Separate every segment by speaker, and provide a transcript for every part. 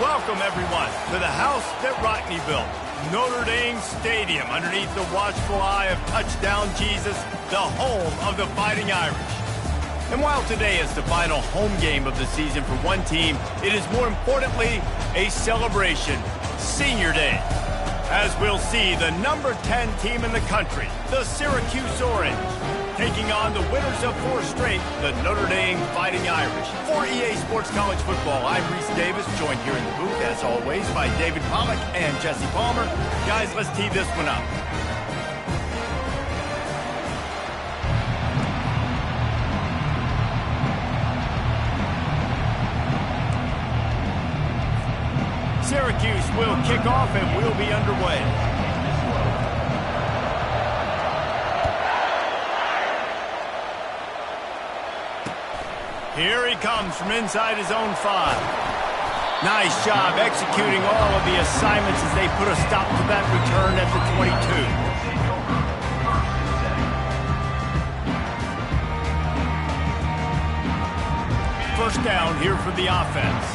Speaker 1: Welcome, everyone, to the house that Rockney built, Notre Dame Stadium, underneath the watchful eye of Touchdown Jesus, the home of the Fighting Irish. And while today is the final home game of the season for one team, it is more importantly a celebration, Senior Day. As we'll see, the number 10 team in the country, the Syracuse Orange, taking on the winners of 4 straight, the Notre Dame Fighting Irish. For EA Sports College Football, I'm Reese Davis, joined here in the booth, as always, by David Pollack and Jesse Palmer. Guys, let's tee this one up. Syracuse will kick off and we'll be underway. Here he comes from inside his own 5. Nice job executing all of the assignments as they put a stop to that return at the 22. First down here for the offense.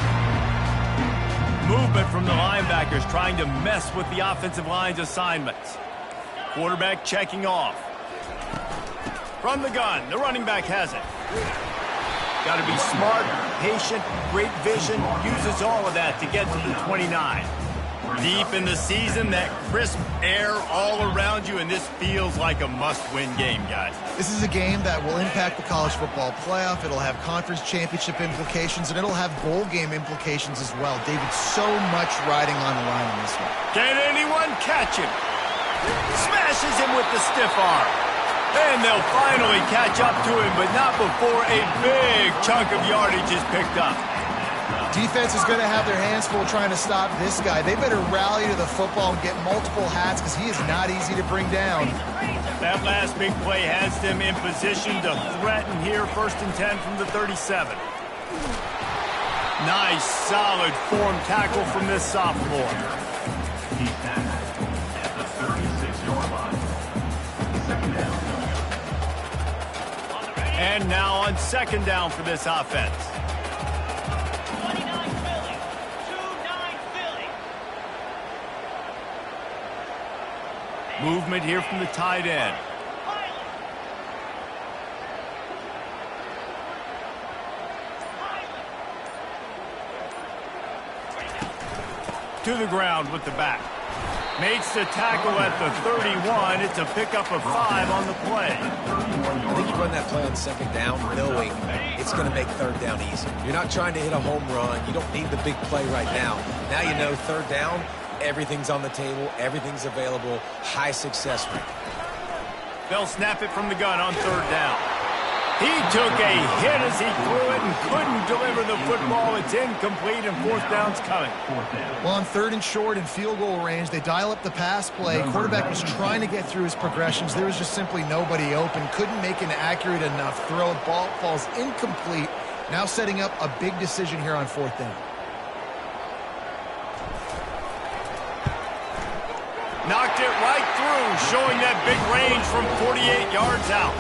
Speaker 1: Movement from the linebackers trying to mess with the offensive line's assignments. Quarterback checking off. From the gun, the running back has it. Got to be smart, patient, great vision, uses all of that to get to the 29. Deep in the season, that crisp air all around you, and this feels like a must-win game, guys.
Speaker 2: This is a game that will impact the college football playoff. It'll have conference championship implications, and it'll have bowl game implications as well. David, so much riding on the line in this one.
Speaker 1: Can anyone catch him? Smashes him with the stiff arm. And they'll finally catch up to him, but not before a big chunk of yardage is picked up.
Speaker 2: Defense is going to have their hands full trying to stop this guy. They better rally to the football and get multiple hats because he is not easy to bring down.
Speaker 1: That last big play has them in position to threaten here. 1st and 10 from the 37. Nice, solid form tackle from this sophomore. And now on 2nd down for this offense. Movement here from the tight end. To the ground with the back. Makes the tackle at the 31. It's a pickup of 5 on the play.
Speaker 3: I think you run that play on 2nd down knowing it's going to make 3rd down easy. You're not trying to hit a home run. You don't need the big play right now. Now you know 3rd down, everything's on the table, everything's available, high success rate.
Speaker 1: They'll snap it from the gun on 3rd down. He took a hit as he threw it and couldn't deliver the football. It's incomplete and 4th down's coming.
Speaker 2: Well, on 3rd and short and field goal range, they dial up the pass play. Quarterback was trying to get through his progressions. There was just simply nobody open. Couldn't make an accurate enough throw. Ball falls incomplete. Now setting up a big decision here on 4th down.
Speaker 1: Knocked it right through, showing that big range from 48 yards out.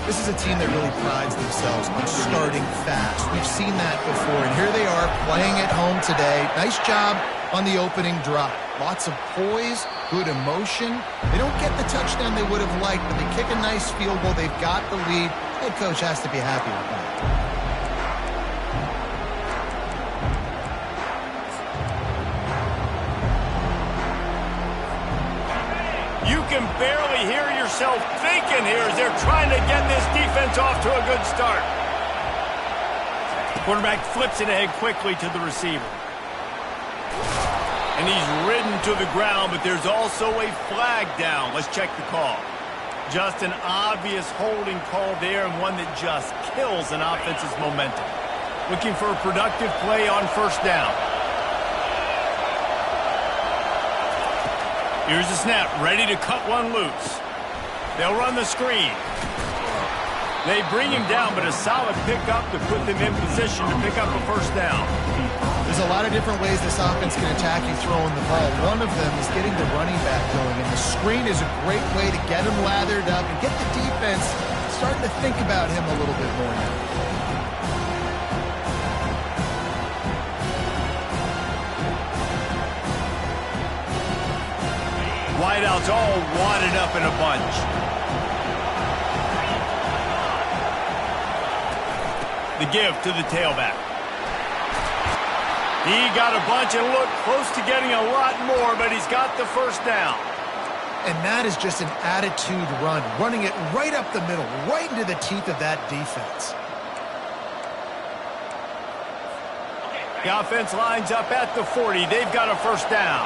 Speaker 2: This is a team that really prides themselves on starting fast. We've seen that before, and here they are playing at home today. Nice job on the opening drive. Lots of poise, good emotion. They don't get the touchdown they would have liked, but they kick a nice field goal. They've got the lead. Head coach has to be happy with that.
Speaker 1: You can barely hear yourself thinking here as they're trying to get this defense off to a good start. Quarterback flips it ahead quickly to the receiver. And he's ridden to the ground, but there's also a flag down. Let's check the call. Just an obvious holding call there, and one that just kills an offense's momentum. Looking for a productive play on 1st down. Here's the snap, ready to cut one loose. They'll run the screen. They bring him down, but a solid pickup to put them in position to pick up a 1st down.
Speaker 2: There's a lot of different ways this offense can attack you throwing the ball. One of them is getting the running back going, and the screen is a great way to get him lathered up and get the defense starting to think about him a little bit more now.
Speaker 1: Wideouts all wadded up in a bunch. The give to the tailback. He got a bunch and looked close to getting a lot more, but he's got the first down.
Speaker 2: And that is just an attitude run, running it right up the middle, right into the teeth of that defense.
Speaker 1: The offense lines up at the 40. They've got a first down.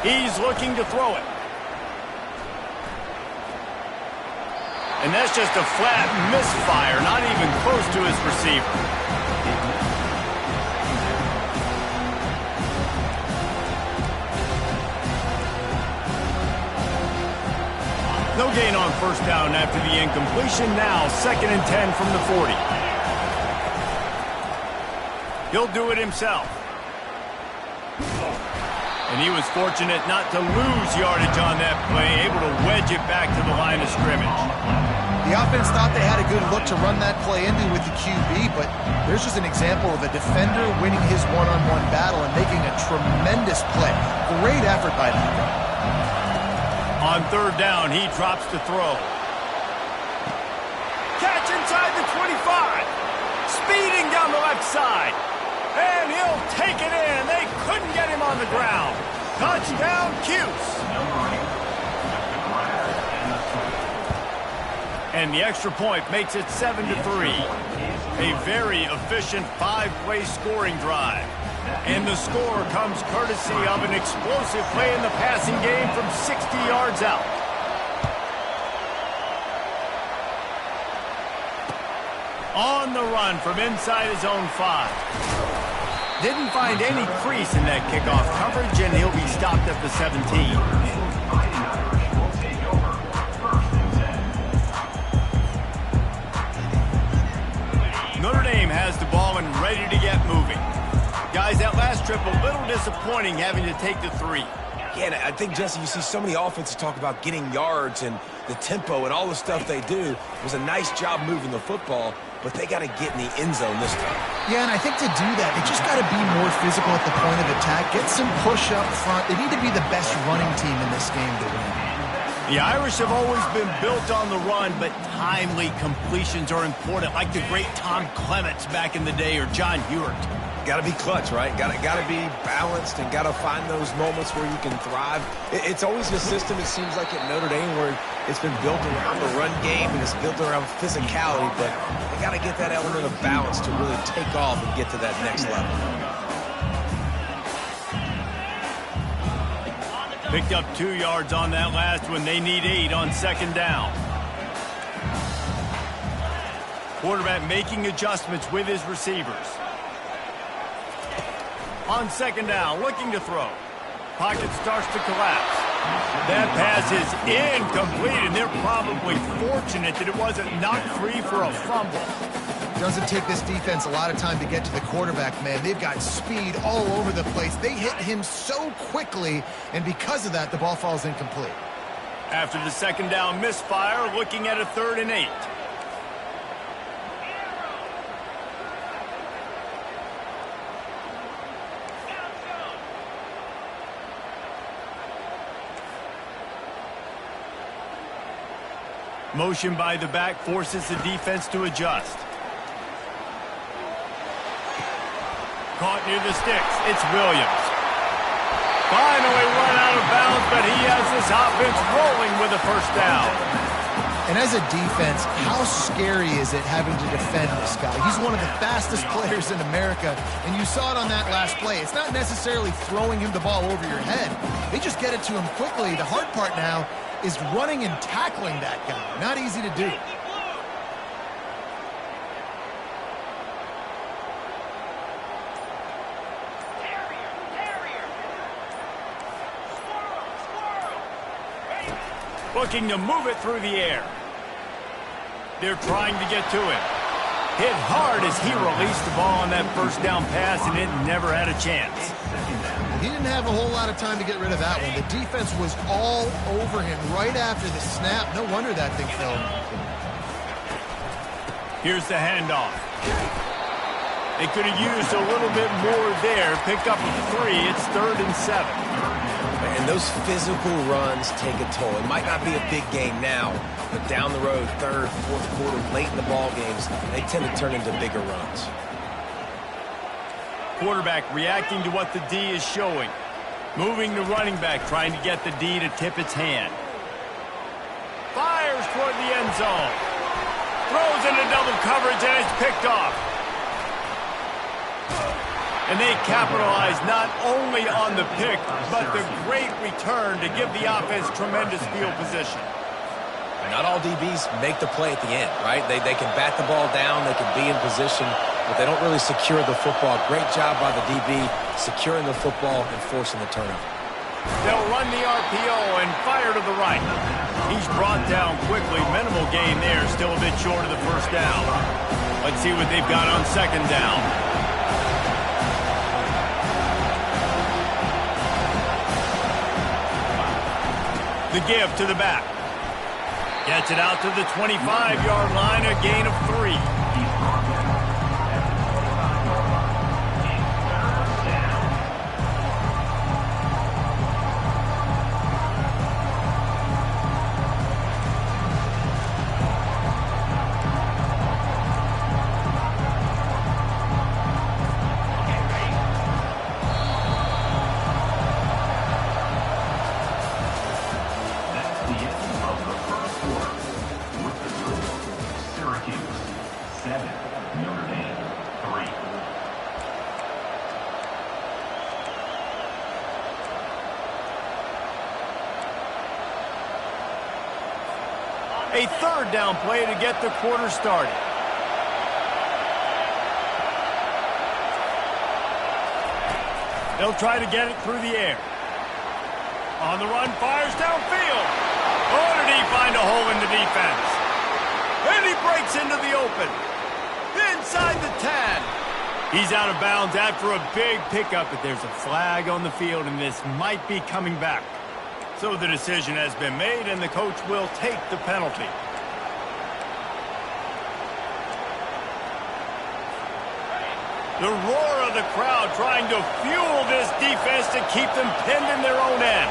Speaker 1: He's looking to throw it. And that's just a flat misfire, not even close to his receiver. No gain on first down after the incompletion. Now 2nd and 10 from the 40. He'll do it himself. And he was fortunate not to lose yardage on that play, able to wedge it back to the line of scrimmage.
Speaker 2: The offense thought they had a good look to run that play into with the QB, but there's just an example of a defender winning his one-on-one battle and making a tremendous play. Great effort by that guy.
Speaker 1: On 3rd down, he drops to throw. Catch inside the 25. Speeding down the left side. And he'll take it in. They couldn't get him on the ground. Touchdown, Cuse. And the extra point makes it 7-3. A very efficient 5-play scoring drive. And the score comes courtesy of an explosive play in the passing game from 60 yards out. On the run from inside his own 5. Didn't find any crease in that kickoff coverage, and he'll be stopped at the 17. Notre Dame has the ball and ready to get moving. Guys, that last trip a little disappointing having to take the 3.
Speaker 3: Yeah, and I think, Jesse, you see so many offenses talk about getting yards and the tempo and all the stuff they do. It was a nice job moving the football, but they got to get in the end zone this time.
Speaker 2: Yeah, and I think to do that, they just got to be more physical at the point of attack, get some push up front. They need to be the best running team in this game to win.
Speaker 1: The Irish have always been built on the run, but timely completions are important, like the great Tom Clements back in the day or John Hewart.
Speaker 3: Got to be clutch, right? Got to be balanced and got to find those moments where you can thrive. It's always a system, it seems like, at Notre Dame where it's been built around the run game and it's built around physicality, but they got to get that element of balance to really take off and get to that next level.
Speaker 1: Picked up 2 yards on that last one. They need 8 on 2nd down. Quarterback making adjustments with his receivers. On 2nd down, looking to throw. Pocket starts to collapse. That pass is incomplete, and they're probably fortunate that it wasn't knocked free for a fumble.
Speaker 2: Doesn't take this defense a lot of time to get to the quarterback, man. They've got speed all over the place. They hit him so quickly, and because of that, the ball falls incomplete.
Speaker 1: After the 2nd down misfire, looking at a 3rd and 8. Motion by the back forces the defense to adjust. Caught near the sticks. It's Williams. Finally run out of bounds, but he has this offense rolling with a first down.
Speaker 2: And as a defense, how scary is it having to defend this guy? He's one of the fastest players in America, and you saw it on that last play. It's not necessarily throwing him the ball over your head. They just get it to him quickly. The hard part now is running and tackling that guy. Not easy to do.
Speaker 1: Looking to move it through the air. They're trying to get to him. Hit hard as he released the ball on that first down pass, and it never had a chance.
Speaker 2: He didn't have a whole lot of time to get rid of that one. The defense was all over him right after the snap. No wonder that thing fell.
Speaker 1: Here's the handoff. They could have used a little bit more there. Pick up a 3. It's 3rd and 7.
Speaker 3: And those physical runs take a toll. It might not be a big game now, but down the road, 3rd, 4th quarter, late in the ball games, they tend to turn into bigger runs.
Speaker 1: Quarterback reacting to what the D is showing. Moving the running back, trying to get the D to tip its hand. Fires toward the end zone. Throws into double coverage, and it's picked off. And they capitalize not only on the pick, but the great return to give the offense tremendous field position.
Speaker 3: Not all DBs make the play at the end, right? They can bat the ball down, they can be in position, but they don't really secure the football. Great job by the DB securing the football and forcing the turnover.
Speaker 1: They'll run the RPO and fire to the right. He's brought down quickly. Minimal gain there, still a bit short of the first down. Let's see what they've got on 2nd down. The give to the back. Gets it out to the 25-yard line, a gain of 3. A 3rd down play to get the quarter started. They'll try to get it through the air. On the run, fires downfield. Oh, did he find a hole in the defense? And he breaks into the open. Inside the 10. He's out of bounds after a big pickup, but there's a flag on the field, and this might be coming back. So the decision has been made, and the coach will take the penalty. The roar of the crowd trying to fuel this defense to keep them pinned in their own end.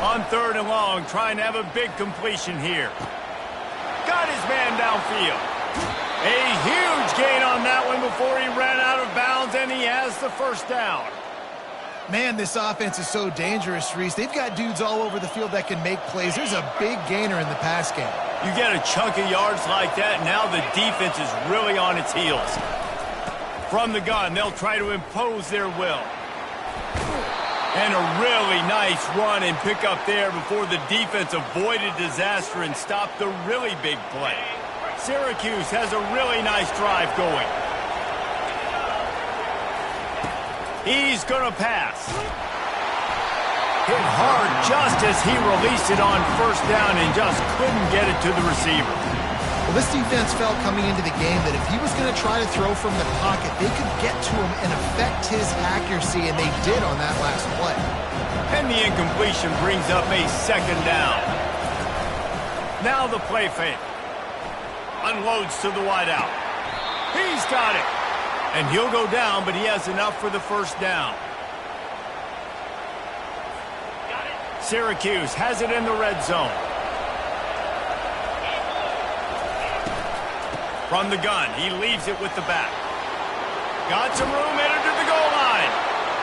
Speaker 1: On 3rd and long, trying to have a big completion here. Got his man downfield. A huge gain on that one before he ran out of bounds, and he has the first down.
Speaker 2: Man, this offense is so dangerous, Reese. They've got dudes all over the field that can make plays. There's a big gainer in the pass game.
Speaker 1: You get a chunk of yards like that, now the defense is really on its heels. From the gun, they'll try to impose their will. And a really nice run and pick up there before the defense avoided disaster and stopped the really big play. Syracuse has a really nice drive going. He's going to pass. Hit hard just as he released it on 1st down and just couldn't get it to the receiver.
Speaker 2: Well, this defense felt coming into the game that if he was going to try to throw from the pocket, they could get to him and affect his accuracy, and they did on that last play.
Speaker 1: And the incompletion brings up a 2nd down. Now the play fake. Unloads to the wideout. He's got it. And he'll go down, but he has enough for the first down. Syracuse has it in the red zone. From the gun, he leaves it with the back. Got some room, headed to the goal line.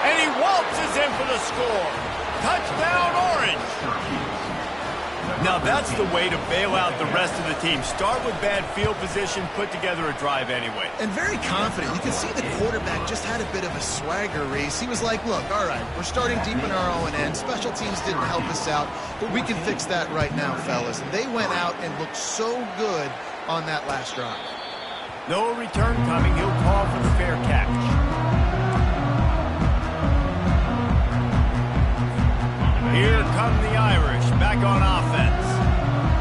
Speaker 1: And he waltzes in for the score. Touchdown, Orange. Now that's the way to bail out the rest of the team. Start with bad field position, put together a drive anyway.
Speaker 2: And very confident. You can see the quarterback just had a bit of a swagger, Reese. He was like, look, all right, we're starting deep in our own end. Special teams didn't help us out, but we can fix that right now, fellas. And they went out and looked so good on that last drive.
Speaker 1: No return coming. He'll call for the fair catch. Here come the Irish, back on offense.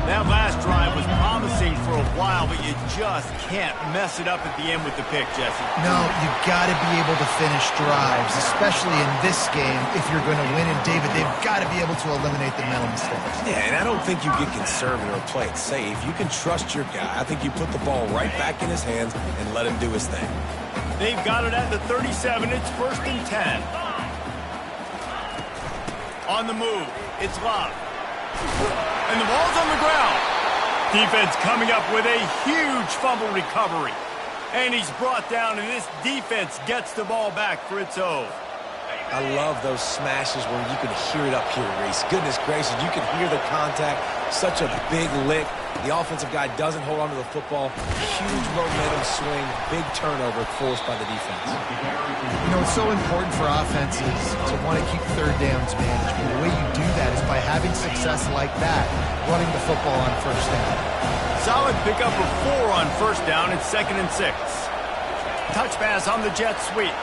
Speaker 1: That last drive was promising for a while, but you just can't mess it up at the end with the pick, Jesse.
Speaker 2: No, you've got to be able to finish drives, especially in this game. If you're going to win, and David, they've got to be able to eliminate the mental mistakes.
Speaker 3: Yeah, and I don't think you get conservative or play it safe. You can trust your guy. I think you put the ball right back in his hands and let him do his thing.
Speaker 1: They've got it at the 37. It's 1st and 10. On the move, it's Love. And the ball's on the ground. Defense coming up with a huge fumble recovery. And he's brought down, and this defense gets the ball back for its own.
Speaker 3: I love those smashes where you can hear it up here, Reese. Goodness gracious, you can hear the contact. Such a big lick. The offensive guy doesn't hold on to the football. Huge momentum swing, big turnover forced by the defense.
Speaker 2: You know, it's so important for offenses to want to keep third downs managed. But the way you do that is by having success like that, running the football on first down.
Speaker 1: Solid pickup of 4 on first down. It's 2nd and 6. Touch pass on the jet sweep.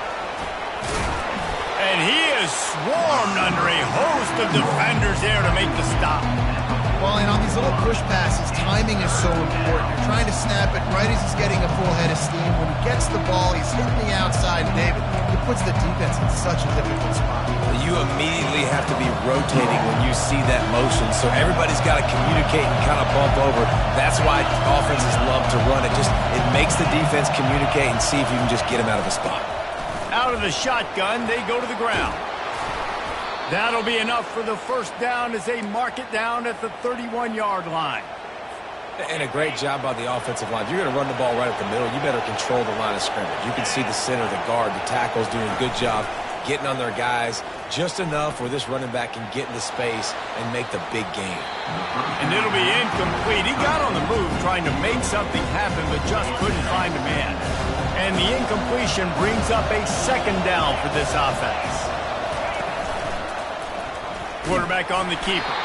Speaker 1: And he is swarmed under a host of defenders there to make the stop.
Speaker 2: Well, and on these little push passes, timing is so important. You're trying to snap it right as he's getting a full head of steam. When he gets the ball, he's hitting the outside. And David, it puts the defense in such a difficult spot.
Speaker 3: You immediately have to be rotating when you see that motion, so everybody's got to communicate and kind of bump over. That's why offenses love to run it. It makes the defense communicate and see if you can just get him out of the spot.
Speaker 1: Out of the shotgun, they go to the ground. That'll be enough for the first down as they mark it down at the 31-yard line.
Speaker 3: And a great job by the offensive line. If you're going to run the ball right at the middle, you better control the line of scrimmage. You can see the center, the guard, the tackles doing a good job getting on their guys just enough where this running back can get into space and make the big gain.
Speaker 1: And it'll be incomplete. He got on the move trying to make something happen, but just couldn't find a man. And the incompletion brings up a 2nd down for this offense. Quarterback on the keeper.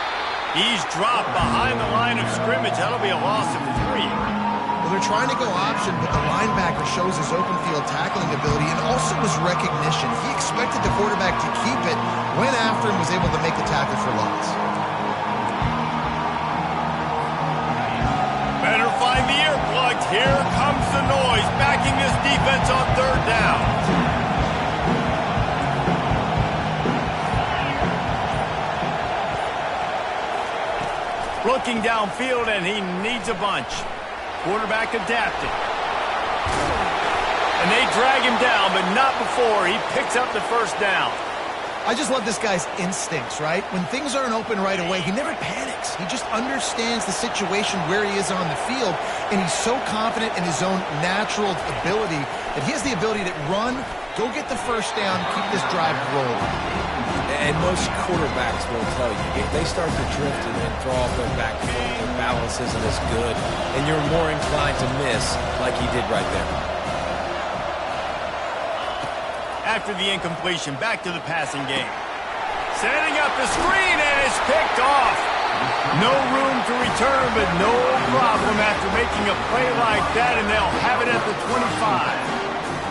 Speaker 1: He's dropped behind the line of scrimmage. That'll be a loss of 3.
Speaker 2: Well, they're trying to go option, but the linebacker shows his open field tackling ability and also his recognition. He expected the quarterback to keep it, went after him, was able to make the tackle for loss.
Speaker 1: Better find the earplugs. Here comes the noise, backing this defense on 3rd down. Looking downfield, and he needs a bunch. Quarterback adapted. And they drag him down, but not before he picks up the first down.
Speaker 2: I just love this guy's instincts, right? When things aren't open right away, he never panics. He just understands the situation where he is on the field, and he's so confident in his own natural ability that he has the ability to run, go get the first down, keep this drive rolling.
Speaker 3: And most quarterbacks will tell you, if they start to drift and throw off their back foot, their balance isn't as good, and you're more inclined to miss like he did right there.
Speaker 1: After the incompletion, back to the passing game. Setting up the screen, and it's picked off. No room to return, but no problem after making a play like that, and they'll have it at the 25.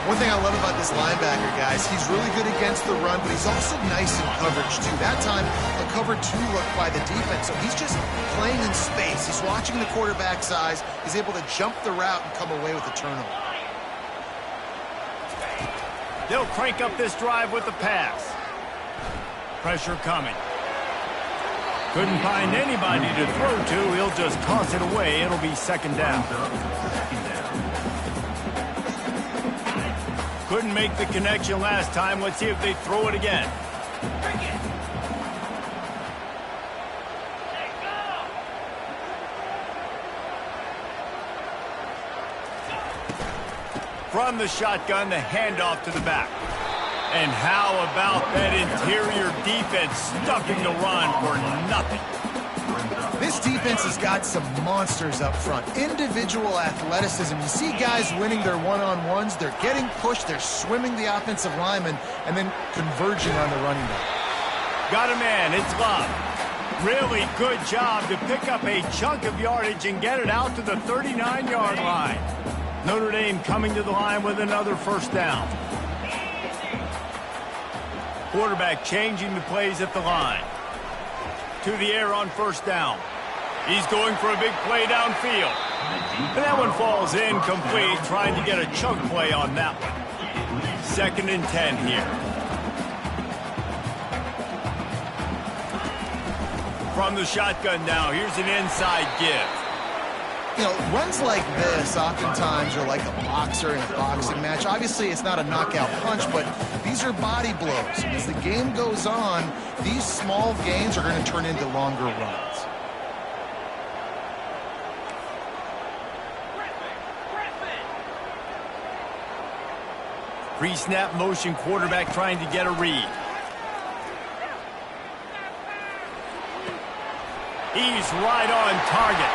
Speaker 2: One thing I love about this linebacker, guys, he's really good against the run, but he's also nice in coverage, too. That time, a cover 2 look by the defense, so he's just playing in space. He's watching the quarterback's eyes. He's able to jump the route and come away with a turnover.
Speaker 1: They'll crank up this drive with the pass. Pressure coming. Couldn't find anybody to throw to. He'll just toss it away. It'll be 2nd down. Couldn't make the connection last time. Let's see if they throw it again. From the shotgun, the handoff to the back. And how about that interior defense stuffing the run for nothing?
Speaker 2: This defense has got some monsters up front. Individual athleticism. You see guys winning their one-on-ones. They're getting pushed. They're swimming the offensive lineman and then converging on the running back.
Speaker 1: Got a man. It's Love. Really good job to pick up a chunk of yardage and get it out to the 39-yard line. Notre Dame coming to the line with another first down. Quarterback changing the plays at the line. To the air on first down. He's going for a big play downfield. And that one falls incomplete, trying to get a chunk play on that one. 2nd and 10 here. From the shotgun now, here's an inside give.
Speaker 2: You know, runs like this oftentimes are like a boxer in a boxing match. Obviously, it's not a knockout punch, but these are body blows. And as the game goes on, these small gains are going to turn into longer runs.
Speaker 1: Pre-snap motion quarterback trying to get a read. He's right on target.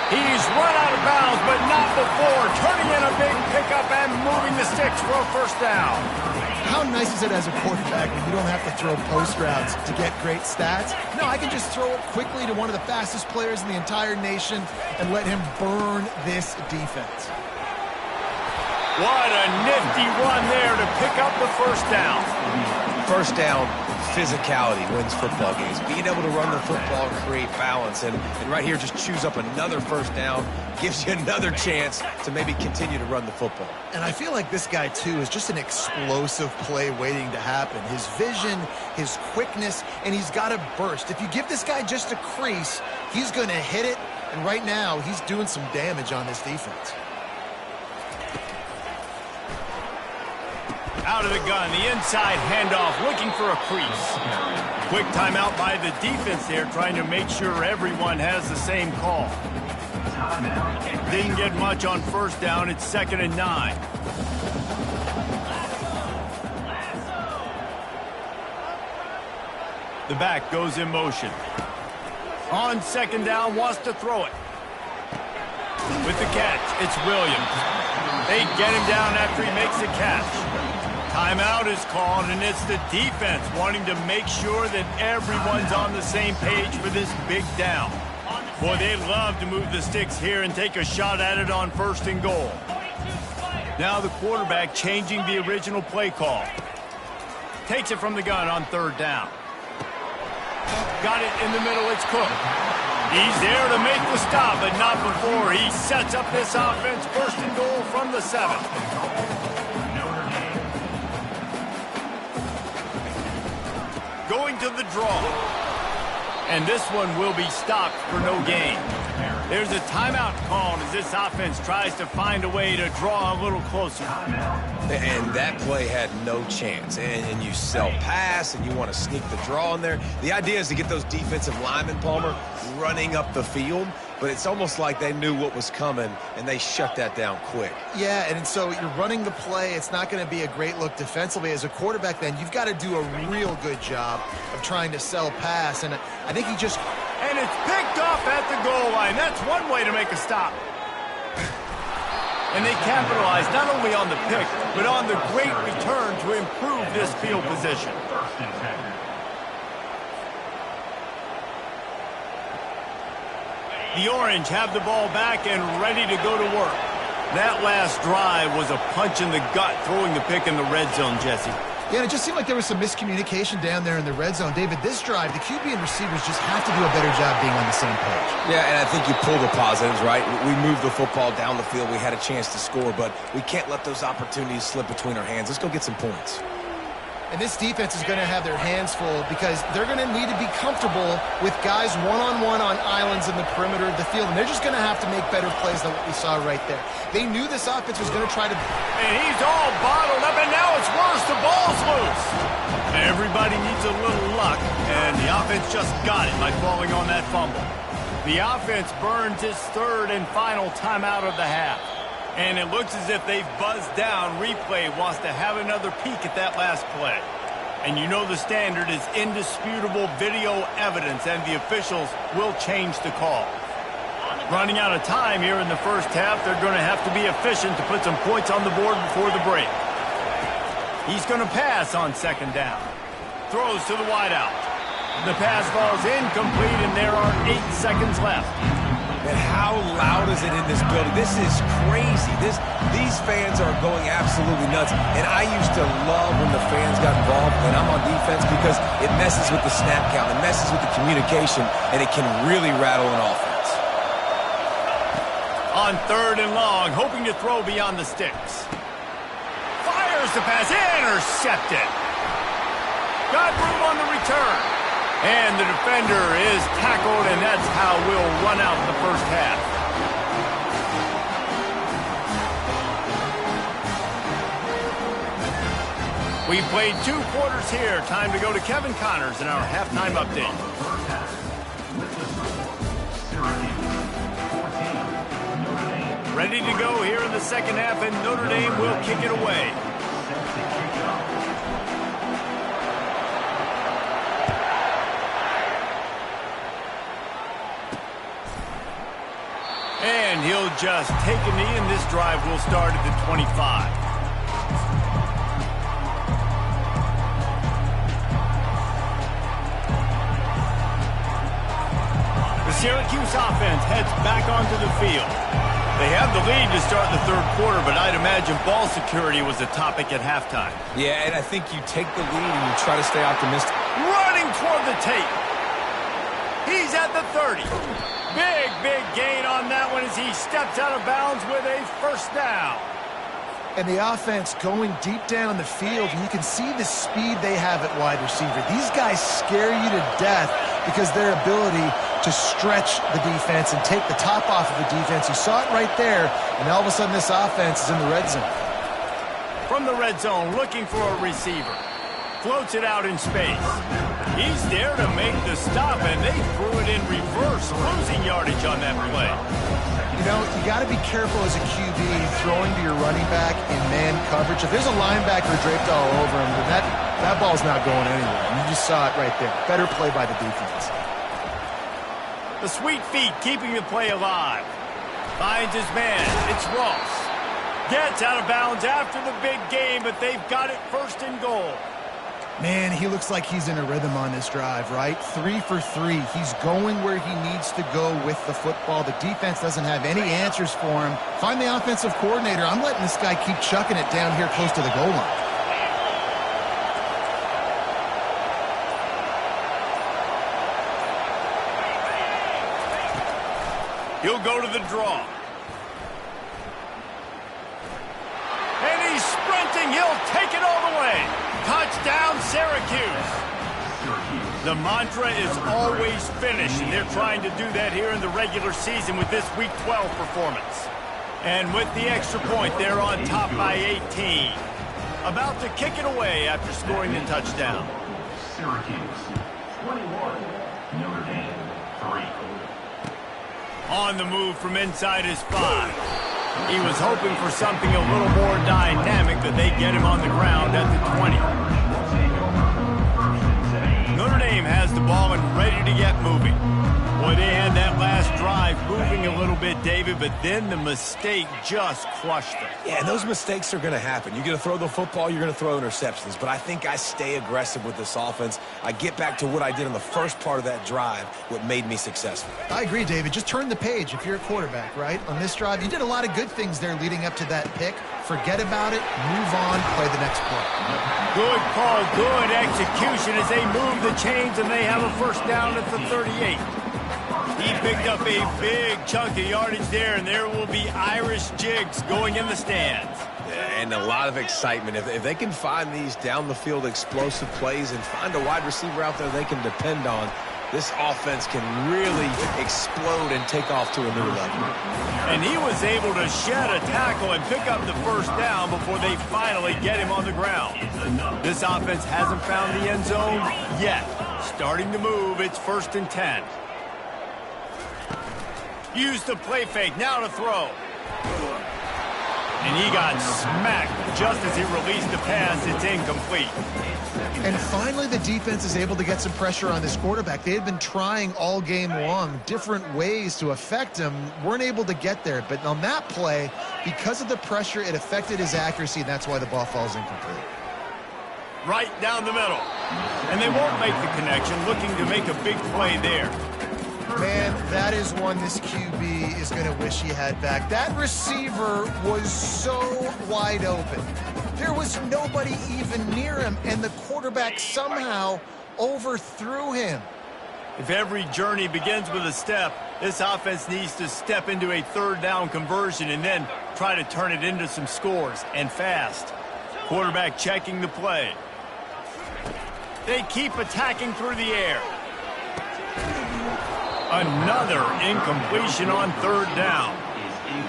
Speaker 1: He's run out of bounds, but not before turning in a big pickup and moving the sticks for a first down.
Speaker 2: How nice is it as a quarterback when you don't have to throw post routes to get great stats? No, I can just throw it quickly to one of the fastest players in the entire nation and let him burn this defense.
Speaker 1: What a nifty run there to pick up the first down.
Speaker 3: First down, physicality wins football games. Being able to run the football and create balance. And right here, just choose up another first down, gives you another chance to maybe continue to run the football.
Speaker 2: And I feel like this guy, too, is just an explosive play waiting to happen. His vision, his quickness, and he's got a burst. If you give this guy just a crease, he's going to hit it. And right now, he's doing some damage on this defense.
Speaker 1: Out of the gun, the inside handoff, looking for a crease. Quick timeout by the defense there, trying to make sure everyone has the same call. Didn't get much on first down. It's 2nd and 9. The back goes in motion. On 2nd down, wants to throw it. With the catch, it's Williams. They get him down after he makes the catch. Timeout is called, and it's the defense wanting to make sure that everyone's on the same page for this big down. Boy, they love to move the sticks here and take a shot at it on 1st and goal. Now the quarterback changing the original play call. Takes it from the gun on 3rd down. Got it in the middle, it's Cook. He's there to make the stop, but not before he sets up this offense. 1st and goal from the 7. Going to the draw. And this one will be stopped for no gain. There's a timeout called as this offense tries to find a way to draw a little closer.
Speaker 3: And that play had no chance. And you sell pass, and you want to sneak the draw in there. The idea is to get those defensive linemen, Palmer, running up the field. But it's almost like they knew what was coming, and they shut that down quick.
Speaker 2: Yeah, and so you're running the play. It's not going to be a great look defensively. As a quarterback, then, you've got to do a real good job of trying to sell pass. And I think he just...
Speaker 1: And it's picked off at the goal line. That's one way to make a stop. And they capitalize not only on the pick, but on the great return to improve this field position. The Orange have the ball back and ready to go to work. That last drive was a punch in the gut, throwing the pick in the red zone, Jesse.
Speaker 2: Yeah, and it just seemed like there was some miscommunication down there in the red zone. David, this drive, the QB and receivers just have to do a better job being on the same page.
Speaker 3: Yeah, and I think you pull the positives, right? We moved the football down the field. We had a chance to score, but we can't let those opportunities slip between our hands. Let's go get some points.
Speaker 2: And this defense is going to have their hands full because they're going to need to be comfortable with guys one-on-one on islands in the perimeter of the field. And they're just going to have to make better plays than what we saw right there. They knew this offense was going to try to...
Speaker 1: And he's all bottled up, and now it's worse. The ball's loose. Everybody needs a little luck, and the offense just got it by falling on that fumble. The offense burns its 3rd and final timeout of the half. And it looks as if they've buzzed down. Replay wants to have another peek at that last play. And you know the standard is indisputable video evidence, and the officials will change the call. Running out of time here in the first half, they're going to have to be efficient to put some points on the board before the break. He's going to pass on 2nd down. Throws to the wideout. The pass falls incomplete, and there are 8 seconds left.
Speaker 3: And how loud is it in this building? This is crazy. These fans are going absolutely nuts. And I used to love when the fans got involved when I'm on defense because it messes with the snap count. It messes with the communication, and it can really rattle an offense.
Speaker 1: On 3rd and long, hoping to throw beyond the sticks. Fires the pass, intercepted. Got room on the return. And the defender is tackled, and that's how we'll run out the first half. We played 2 quarters here. Time to go to Kevin Connors in our halftime update. Ready to go here in the second half, and Notre Dame will kick it away. And he'll just take a knee, and this drive will start at the 25. Syracuse offense heads back onto the field. They have the lead to start the third quarter, but I'd imagine ball security was a topic at halftime.
Speaker 3: Yeah, and I think you take the lead and you try to stay optimistic.
Speaker 1: Running toward the tape. He's at the 30. Big gain on that one as he steps out of bounds with a first down.
Speaker 2: And the offense going deep down the field, and you can see the speed they have at wide receiver. These guys scare you to death because their ability to stretch the defense and take the top off of the defense. You saw it right there, and all of a sudden this offense is in the red zone.
Speaker 1: From the red zone, looking for a receiver. Floats it out in space. He's there to make the stop, and they threw it in reverse, losing yardage on that play.
Speaker 2: You know, you got to be careful as a QB throwing to your running back in man coverage. If there's a linebacker draped all over him, then that ball's not going anywhere. And you just saw it right there. Better play by the defense.
Speaker 1: The sweet feet keeping the play alive. Finds his man. It's Ross. Gets out of bounds after the big game, but they've got it first and goal.
Speaker 2: Man, he looks like he's in a rhythm on this drive, right? 3 for 3. He's going where he needs to go with the football. The defense doesn't have any answers for him. Find the offensive coordinator. I'm letting this guy keep chucking it down here close to the goal line.
Speaker 1: He'll go to the draw. And he's sprinting. He'll take it all the way. Touchdown, Syracuse. The mantra is always finish, and they're trying to do that here in the regular season with this Week 12 performance. And with the extra point, they're on top by 18. About to kick it away after scoring the touchdown.
Speaker 4: Syracuse, 21, Notre Dame, 3.
Speaker 1: On the move from inside his 5. He was hoping for something a little more dynamic, but they get him on the ground at the 20. Notre Dame has the ball and ready to get moving. Boy, they had that last drive moving a little bit, David, but then the mistake just crushed them.
Speaker 3: Yeah, and those mistakes are going to happen. You're going to throw the football, you're going to throw interceptions. But I think I stay aggressive with this offense. I get back to what I did in the first part of that drive, what made me successful.
Speaker 2: I agree, David. Just turn the page if you're a quarterback, right? On this drive, you did a lot of good things there leading up to that pick. Forget about it, move on, play the next play.
Speaker 1: Good call, good execution as they move the chains, and they have a first down at the 38. He picked up a big chunk of yardage there, and there will be Irish jigs going in the stands.
Speaker 3: Yeah, and a lot of excitement. If they can find these down-the-field explosive plays and find a wide receiver out there they can depend on, this offense can really explode and take off to a new level.
Speaker 1: And he was able to shed a tackle and pick up the first down before they finally get him on the ground. This offense hasn't found the end zone yet. Starting to move, it's 1st and 10. Use the play fake, now to throw. And he got smacked just as he released the pass. It's incomplete.
Speaker 2: And finally, the defense is able to get some pressure on this quarterback. They had been trying all game long, different ways to affect him, weren't able to get there. But on that play, because of the pressure, it affected his accuracy, and that's why the ball falls incomplete.
Speaker 1: Right down the middle. And they won't make the connection, looking to make a big play there.
Speaker 2: Man, that is one this QB is going to wish he had back. That receiver was so wide open. There was nobody even near him, and the quarterback somehow overthrew him.
Speaker 1: If every journey begins with a step, this offense needs to step into a third down conversion and then try to turn it into some scores, and fast. Quarterback checking the play. They keep attacking through the air. Another incompletion on third down.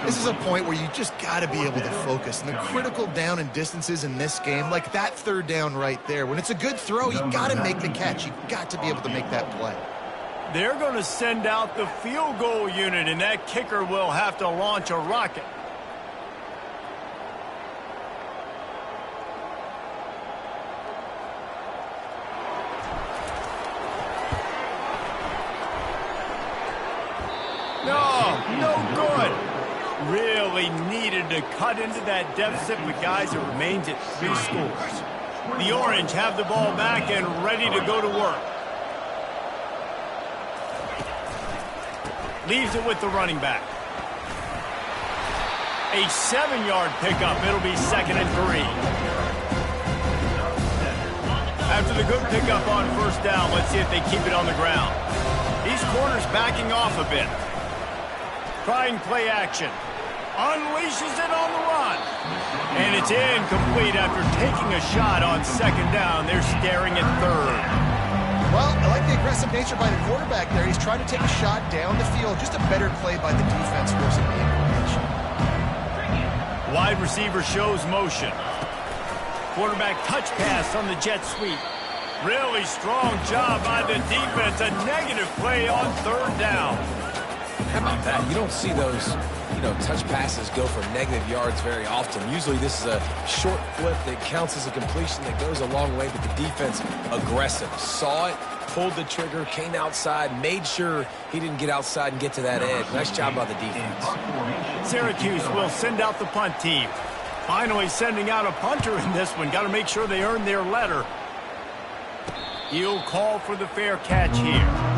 Speaker 2: This is a point where you just got to be able to focus. And the critical down and distances in this game, like that third down right there, when it's a good throw, you got to make the catch. You got to be able to make that play.
Speaker 1: They're going to send out the field goal unit, and that kicker will have to launch a rocket. No good. Really needed to cut into that deficit with guys. It remains at 3 scores. The Orange have the ball back and ready to go to work. Leaves it with the running back. A 7-yard pickup. It'll be 2nd and 3. After the good pickup on first down, let's see if they keep it on the ground. These corners backing off a bit. Trying play action. Unleashes it on the run. And it's incomplete after taking a shot on 2nd down. They're staring at 3rd.
Speaker 2: Well, I like the aggressive nature by the quarterback there. He's trying to take a shot down the field. Just a better play by the defense forcing the incompletion.
Speaker 1: Wide receiver shows motion. Quarterback touch pass on the jet sweep. Really strong job by the defense. A negative play on 3rd down.
Speaker 3: How about that? You don't see those, touch passes go for negative yards very often. Usually this is a short flip that counts as a completion that goes a long way, but the defense aggressive. Saw it, pulled the trigger, came outside, made sure he didn't get outside and get to that edge. Nice job by the defense.
Speaker 1: Syracuse will send out the punt team. Finally sending out a punter in this one. Got to make sure they earn their letter. He'll call for the fair catch here.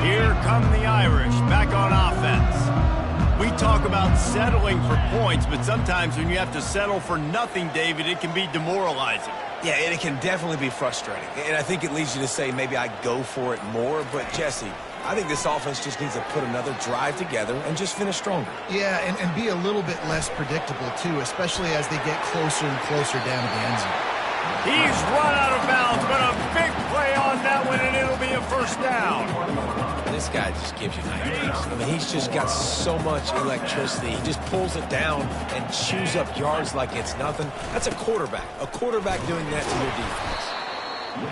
Speaker 1: Here come the Irish, back on offense. We talk about settling for points, but sometimes when you have to settle for nothing, David, it can be demoralizing.
Speaker 3: Yeah, and it can definitely be frustrating. And I think it leads you to say maybe I go for it more. But, Jesse, I think this offense just needs to put another drive together and just finish stronger.
Speaker 2: Yeah, and be a little bit less predictable, too, especially as they get closer and closer down to the end zone.
Speaker 1: He's run out of bounds, but a big play on that one, and it'll be a first down.
Speaker 3: This guy just gives you nightmares. I mean, he's just got so much electricity. He just pulls it down and chews up yards like it's nothing. That's a quarterback. A quarterback doing that to your defense.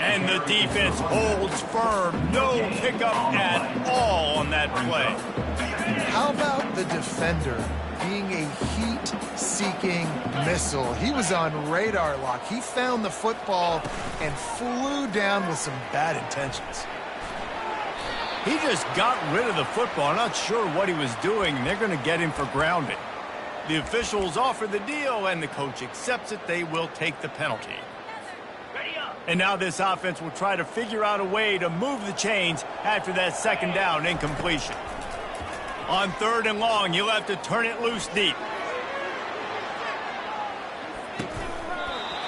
Speaker 1: And the defense holds firm. No pickup at all on that play.
Speaker 2: How about the defender being a heat-seeking missile? He was on radar lock. He found the football and flew down with some bad intentions.
Speaker 1: He just got rid of the football. I'm not sure what he was doing, and they're going to get him for grounding. The officials offer the deal, and the coach accepts it. They will take the penalty. And now this offense will try to figure out a way to move the chains after that 2nd down incompletion. On 3rd and long, you'll have to turn it loose deep.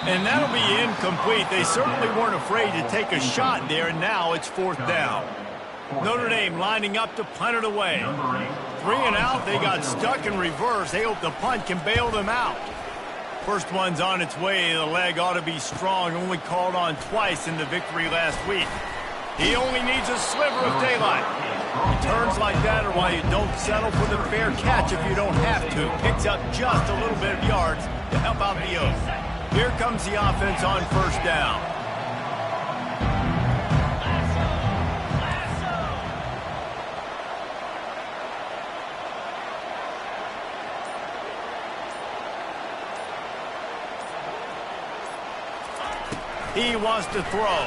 Speaker 1: And that'll be incomplete. They certainly weren't afraid to take a shot there, and now it's 4th down. Notre Dame lining up to punt it away. 3 and out, they got stuck in reverse. They hope the punt can bail them out. First one's on its way. The leg ought to be strong. Only called on twice in the victory last week. He only needs a sliver of daylight. Returns like that are why you don't settle for the fair catch if you don't have to. Picks up just a little bit of yards to help out the O's. Here comes the offense on first down. He wants to throw.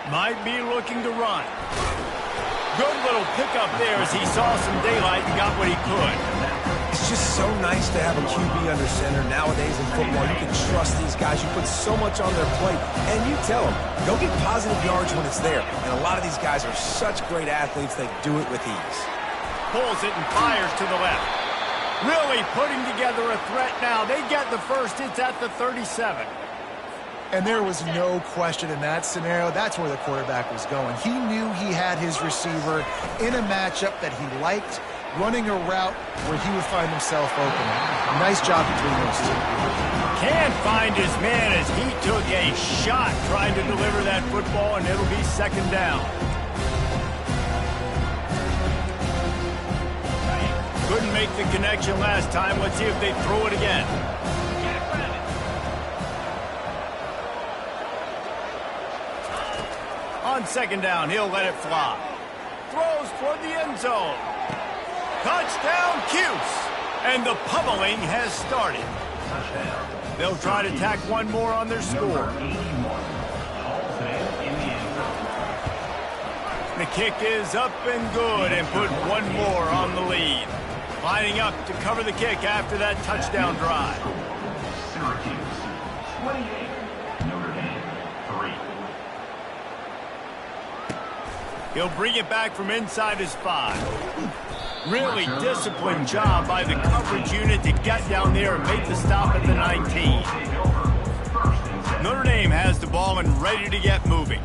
Speaker 1: Might be looking to run. Good little pickup there as he saw some daylight and got what he could.
Speaker 3: It's just so nice to have a QB under center. Nowadays in football, you can trust these guys. You put so much on their plate, and you tell them, go get positive yards when it's there. And a lot of these guys are such great athletes, they do it with ease.
Speaker 1: Pulls it and fires to the left. Really putting together a threat now. They get the first. It's at the 37.
Speaker 2: And there was no question in that scenario. That's where the quarterback was going. He knew he had his receiver in a matchup that he liked, running a route where he would find himself open. Nice job between those two.
Speaker 1: Can't find his man as he took a shot trying to deliver that football, and it'll be second down. Couldn't make the connection last time. Let's see if they throw it again. On second down, he'll let it fly. Throws toward the end zone. Touchdown, Cuse. And the pummeling has started. They'll try to tack one more on their score. The kick is up and good and put one more on the lead. Lining up to cover the kick after that touchdown drive.
Speaker 4: Syracuse 28, Notre Dame 3.
Speaker 1: He'll bring it back from inside his 5. Really disciplined job by the coverage unit to get down there and make the stop at the 19. Notre Dame has the ball and ready to get moving.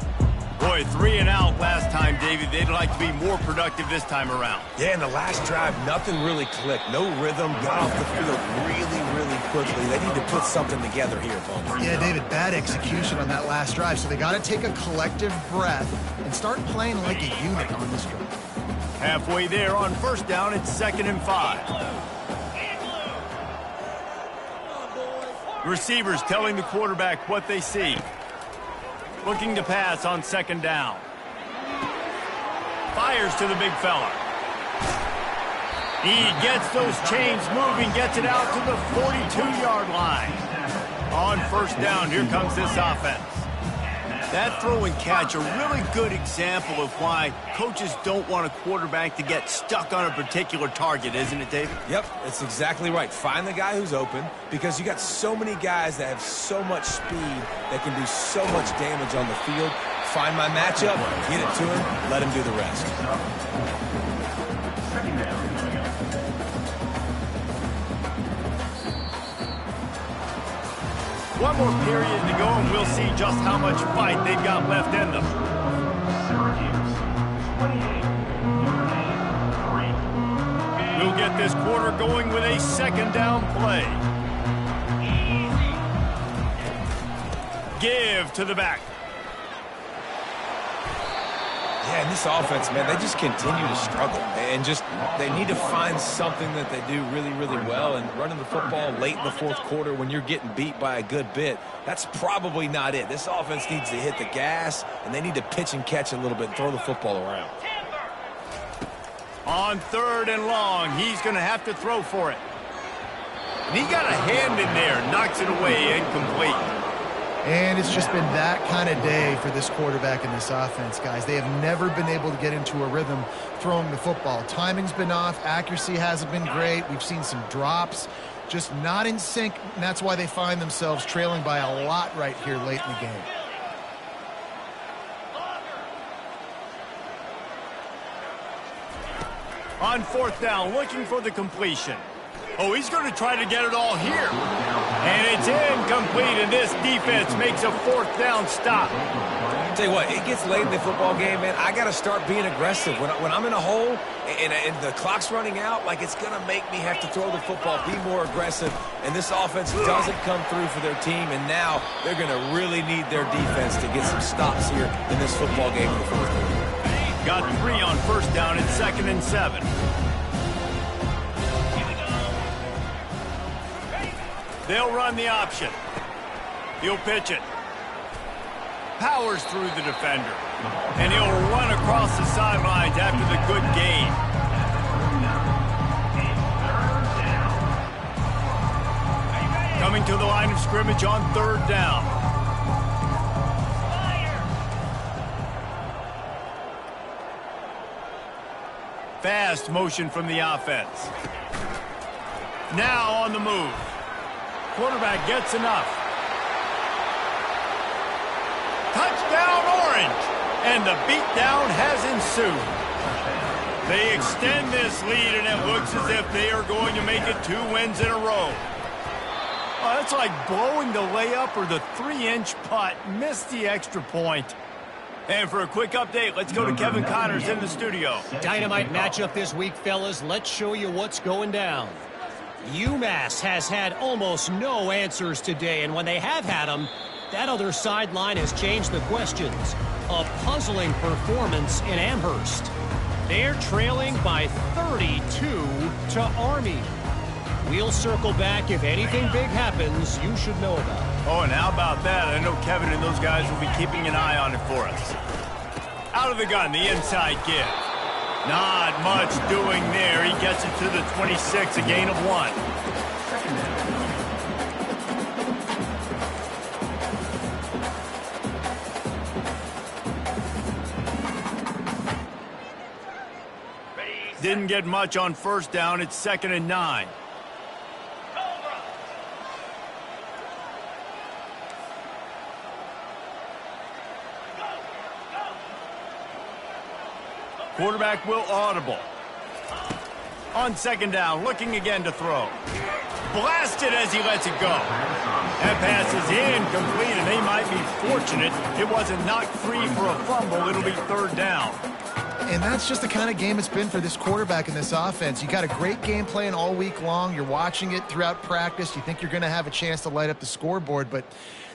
Speaker 1: Boy, 3 and out last time, David. They'd like to be more productive this time around.
Speaker 3: Yeah, in the last drive, nothing really clicked. No rhythm, got off the field really quickly. They need to put something together here, Bowman.
Speaker 2: Yeah, David, bad execution on that last drive, so they got to take a collective breath and start playing like a unit on this drive.
Speaker 1: Halfway there on first down, it's 2nd and 5. Receivers telling the quarterback what they see. Looking to pass on 2nd down. Fires to the big fella. He gets those chains moving, gets it out to the 42-yard line. On first down, here comes this offense. That throw and catch, a really good example of why coaches don't want a quarterback to get stuck on a particular target, isn't it, David?
Speaker 3: Yep, it's exactly right. Find the guy who's open, because you got so many guys that have so much speed that can do so much damage on the field. Find my matchup, get it to him, let him do the rest.
Speaker 4: Second down.
Speaker 1: One more period to go, and we'll see just how much fight they've got left in them.
Speaker 4: Syracuse 28, Notre Dame 3.
Speaker 1: We'll get this quarter going with a 2nd down play. Give to the back.
Speaker 3: Yeah, and this offense, man, they just continue to struggle. And they need to find something that they do really well. And running the football late in the 4th quarter when you're getting beat by a good bit, that's probably not it. This offense needs to hit the gas, and they need to pitch and catch a little bit and throw the football around.
Speaker 1: On 3rd and long, he's going to have to throw for it. And he got a hand in there, knocks it away, incomplete.
Speaker 2: And it's just been that kind of day for this quarterback and this offense, guys. They have never been able to get into a rhythm throwing the football. Timing's been off. Accuracy hasn't been great. We've seen some drops, just not in sync, and that's why they find themselves trailing by a lot right here late in the game.
Speaker 1: On 4th down, looking for the completion. Oh, he's going to try to get it all here. And it's incomplete, and this defense makes a 4th down stop.
Speaker 3: Tell you what, it gets late in the football game, man. I got to start being aggressive. When I'm in a hole and the clock's running out, like, it's going to make me have to throw the football, be more aggressive. And this offense doesn't come through for their team, and now they're going to really need their defense to get some stops here in this football game in the 4th quarter.
Speaker 1: Got 3 on first down at 2nd and 7. They'll run the option. He'll pitch it. Powers through the defender. And he'll run across the sidelines after the good gain. Coming to the line of scrimmage on 3rd down. Fast motion from the offense. Now on the move. Quarterback gets enough. Touchdown, Orange! And the beatdown has ensued. They extend this lead, and it looks as if they are going to make it 2 wins in a row. Oh, that's like blowing the layup or the 3-inch putt. Missed the extra point. And for a quick update, let's go to Kevin Connors in the studio.
Speaker 5: Dynamite matchup this week, fellas. Let's show you what's going down. UMass has had almost no answers today, and when they have had them, that other sideline has changed the questions. A puzzling performance in Amherst. They're trailing by 32 to Army. We'll circle back if anything big happens you should know about.
Speaker 1: Oh, and how about that? I know Kevin and those guys will be keeping an eye on it for us. Out of the gun, the inside give. Not much doing there. He gets it to the 26, a gain of 1.
Speaker 4: Second down.
Speaker 1: Didn't get much on first down. It's 2nd and 9. Quarterback will audible. On 2nd down, looking again to throw. Blasted as he lets it go. That pass is incomplete, and they might be fortunate it wasn't knocked free for a fumble. It'll be 3rd down.
Speaker 2: And that's just the kind of game it's been for this quarterback in this offense. You got a great game plan all week long. You're watching it throughout practice. You think you're going to have a chance to light up the scoreboard, but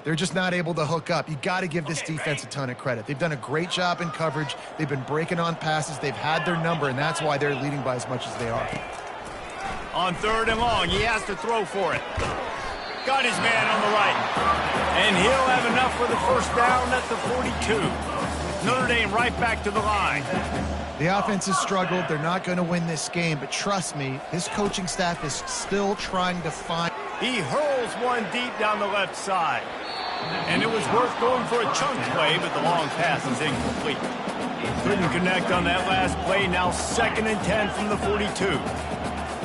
Speaker 2: they're just not able to hook up. You got to give this defense a ton of credit. They've done a great job in coverage. They've been breaking on passes. They've had their number, and that's why they're leading by as much as they are.
Speaker 1: On 3rd and long, he has to throw for it. Got his man on the right. And he'll have enough for the first down at the 42. Notre Dame right back to the line.
Speaker 2: The offense has struggled. They're not going to win this game, but trust me, this coaching staff is still trying to find.
Speaker 1: He hurls one deep down the left side. And it was worth going for a chunk play, but the long pass is incomplete. Couldn't connect on that last play. Now 2nd and 10 from the 42.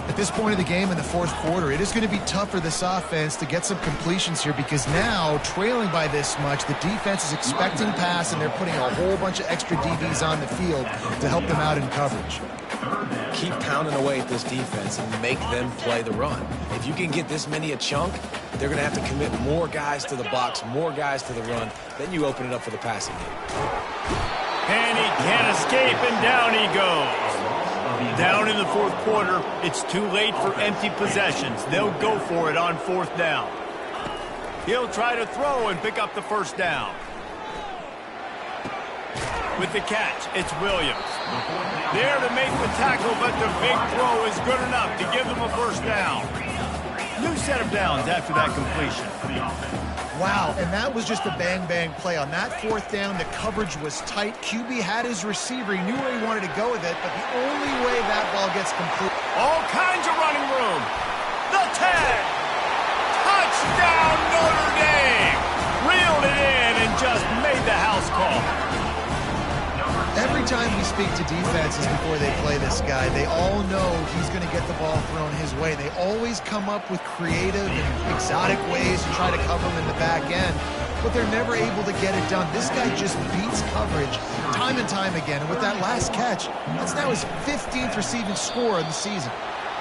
Speaker 2: At this point of the game in the 4th quarter, it is going to be tough for this offense to get some completions here because now, trailing by this much, the defense is expecting pass, and they're putting a whole bunch of extra DBs on the field to help them out in coverage.
Speaker 3: Keep pounding away at this defense and make them play the run. If you can get this many a chunk, they're going to have to commit more guys to the box, more guys to the run. Then you open it up for the passing game.
Speaker 1: And he can't escape, and down he goes. Down in the 4th quarter, it's too late for empty possessions. They'll go for it on 4th down. He'll try to throw and pick up the first down. With the catch, it's Williams. There to make the tackle, but the big throw is good enough to give them a first down. New set of downs after that completion.
Speaker 2: Wow, and that was just a bang-bang play. On that 4th down, the coverage was tight. QB had his receiver. He knew where he wanted to go with it, but the only way that ball gets complete.
Speaker 1: All kinds of running room. The tag. Touchdown, Notre Dame. Reeled it in and just made the house call.
Speaker 2: Every time we speak to defenses before they play this guy, they all know he's going to get the ball thrown his way. They always come up with creative and exotic ways to try to cover him in the back end, but they're never able to get it done. This guy just beats coverage time and time again, and with that last catch, that's now his 15th receiving score of the season.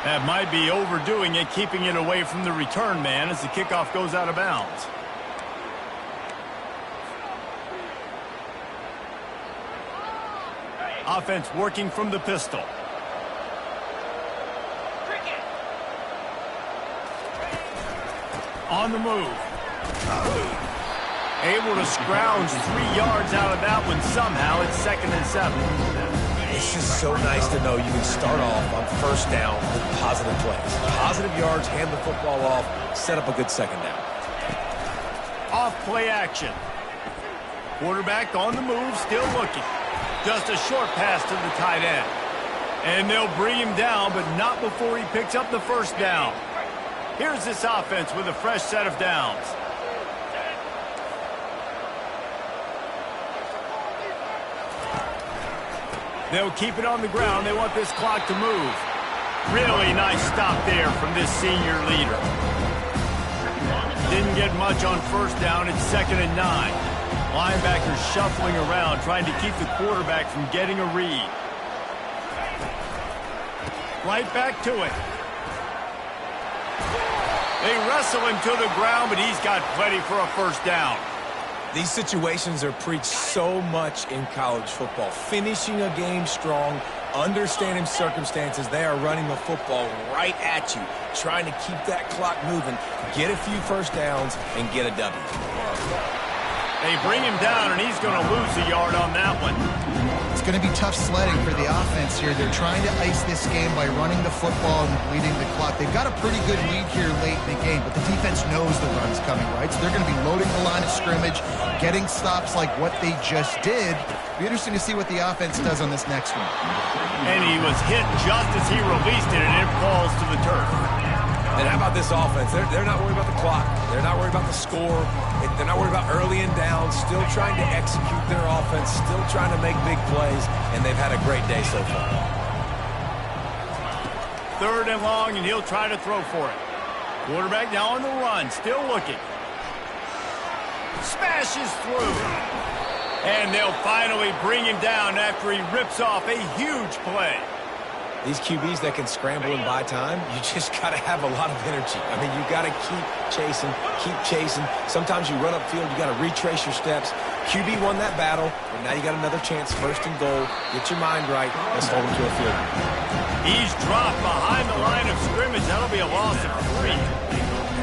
Speaker 1: That might be overdoing it, keeping it away from the return man as the kickoff goes out of bounds. Offense working from the pistol. On the move. Able to scrounge 3 yards out of that one somehow. It's 2nd and 7.
Speaker 3: It's just so nice to know you can start off on first down with positive plays. Positive yards, hand the football off, set up a good 2nd down.
Speaker 1: Off play action. Quarterback on the move, still looking. Just a short pass to the tight end. And they'll bring him down, but not before he picks up the first down. Here's this offense with a fresh set of downs. They'll keep it on the ground. They want this clock to move. Really nice stop there from this senior leader. Didn't get much on first down. It's 2nd and 9. Linebackers shuffling around, trying to keep the quarterback from getting a read. Right back to it. They wrestle him to the ground, but he's got plenty for a first down.
Speaker 3: These situations are preached so much in college football. Finishing a game strong, understanding circumstances. They are running the football right at you, trying to keep that clock moving, get a few first downs, and get a W.
Speaker 1: They bring him down, and he's going to lose a yard on that one.
Speaker 2: It's going to be tough sledding for the offense here. They're trying to ice this game by running the football and bleeding the clock. They've got a pretty good lead here late in the game, but the defense knows the run's coming, right? So they're going to be loading the line of scrimmage, getting stops like what they just did. It'll be interesting to see what the offense does on this next one.
Speaker 1: And he was hit just as he released it, and it falls to the turf.
Speaker 3: And how about this offense? They're not worried about the clock. They're not worried about the score. They're not worried about early and down. Still trying to execute their offense. Still trying to make big plays. And they've had a great day so far.
Speaker 1: 3rd and long, and he'll try to throw for it. Quarterback now on the run. Still looking. Smashes through. And they'll finally bring him down after he rips off a huge play.
Speaker 3: These QBs that can scramble and buy time, you just got to have a lot of energy. I mean, you got to keep chasing, keep chasing. Sometimes you run upfield, you got to retrace your steps. QB won that battle, and now you got another chance, 1st and goal. Get your mind right. Let's hold him to a field goal.
Speaker 1: He's dropped behind the line of scrimmage. That'll be a loss of 3.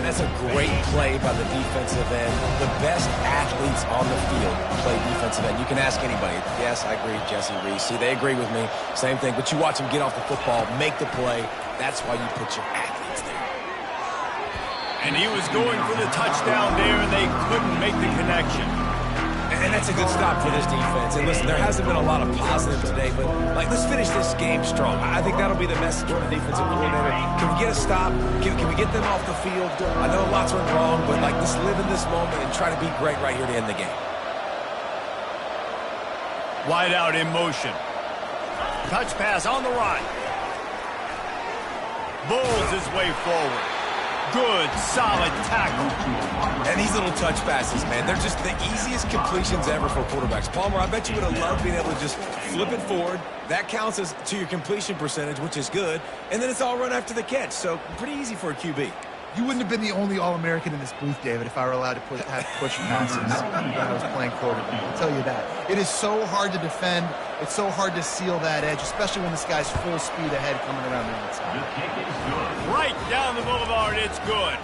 Speaker 3: And that's a great play by the defensive end. The best athletes on the field play defensive end. You can ask anybody. Yes, I agree, Jesse Reese. See, they agree with me. Same thing. But you watch them get off the football, make the play. That's why you put your athletes there.
Speaker 1: And he was going for the touchdown there, and they couldn't make the connection.
Speaker 3: And that's a good stop for this defense. And listen, there hasn't been a lot of positive today, but let's finish this game strong. I think that'll be the message from the defensive coordinator. Can we get a stop? Can we get them off the field? I know lots went wrong, but let's live in this moment and try to be great right here to end the game.
Speaker 1: Wide out in motion. Touch pass on the right. Bulls his way forward. Good, solid tackle.
Speaker 3: And these little touch passes, man, they're just the easiest completions ever for quarterbacks. Palmer, I bet you would have loved being able to just flip it forward. That counts as to your completion percentage, which is good. And then it's all run after the catch, so pretty easy for a QB.
Speaker 2: You wouldn't have been the only All-American in this booth, David, if I were allowed to have push passes when I was playing quarterback. I'll tell you that. It is so hard to defend. It's so hard to seal that edge, especially when this guy's full speed ahead coming around the outside.
Speaker 4: The kick is good.
Speaker 1: Right down the boulevard, it's good.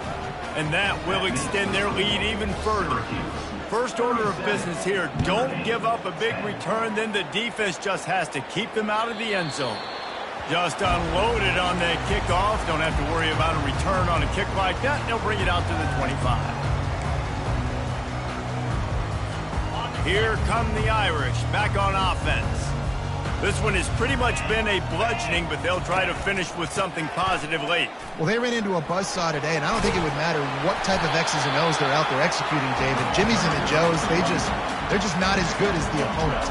Speaker 1: And that will extend their lead even further. First order of business here, don't give up a big return, then the defense just has to keep them out of the end zone. Just unloaded on that kickoff. Don't have to worry about a return on a kick like that. They'll bring it out to the 25. Here come the Irish, back on offense. This one has pretty much been a bludgeoning, but they'll try to finish with something positive late.
Speaker 2: Well, they ran into a buzzsaw today, and I don't think it would matter what type of X's and O's they're out there executing, David. Jimmy's and the Joes, they're just not as good as the opponent.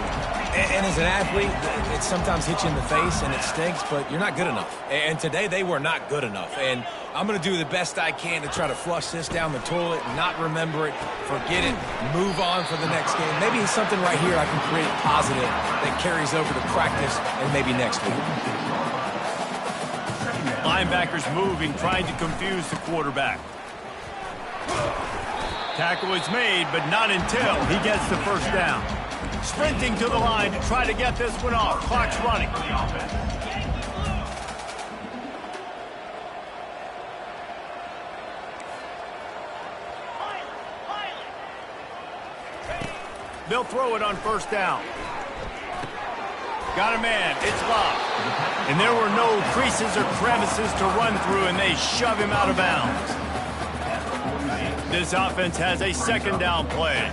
Speaker 3: And as an athlete, it sometimes hits you in the face and it stinks, but you're not good enough. And today they were not good enough. And I'm going to do the best I can to try to flush this down the toilet, not remember it, forget it, move on for the next game. Maybe it's something right here I can create positive that carries over to practice and maybe next week.
Speaker 1: Linebackers moving, trying to confuse the quarterback. Tackle is made, but not until he gets the first down. Sprinting to the line to try to get this one off. Clock's running. They'll throw it on first down. Got a man. It's locked. And there were no creases or crevices to run through, and they shove him out of bounds. This offense has a second down play.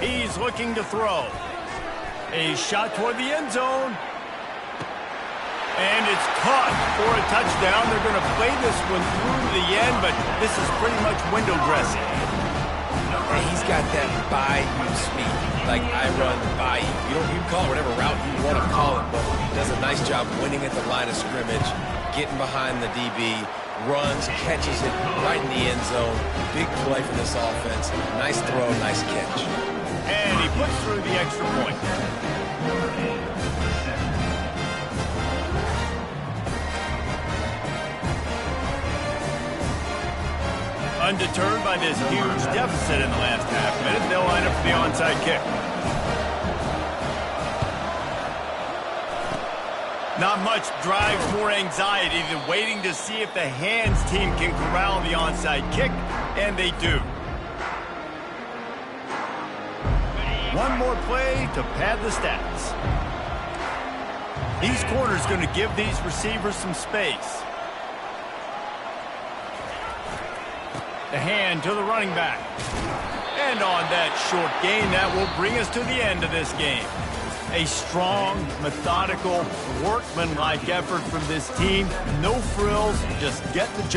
Speaker 1: He's looking to throw. A shot toward the end zone. And it's caught for a touchdown. They're going to play this one through to the end, but this is pretty much window dressing.
Speaker 3: And he's got that by-you speed, like I run by you. You can call it whatever route you want to call it, but he does a nice job winning at the line of scrimmage, getting behind the DB, runs, catches it right in the end zone. Big play for this offense. Nice throw, nice catch.
Speaker 1: And he puts through the extra point. Undeterred by this huge deficit in the last half-minute, they'll line up for the onside kick. Not much drives more anxiety than waiting to see if the hands team can corral the onside kick, and they do. One more play to pad the stats. East corner's going to give these receivers some space. The hand to the running back. And on that short gain, that will bring us to the end of this game. A strong, methodical, workmanlike effort from this team. No frills, just get the job.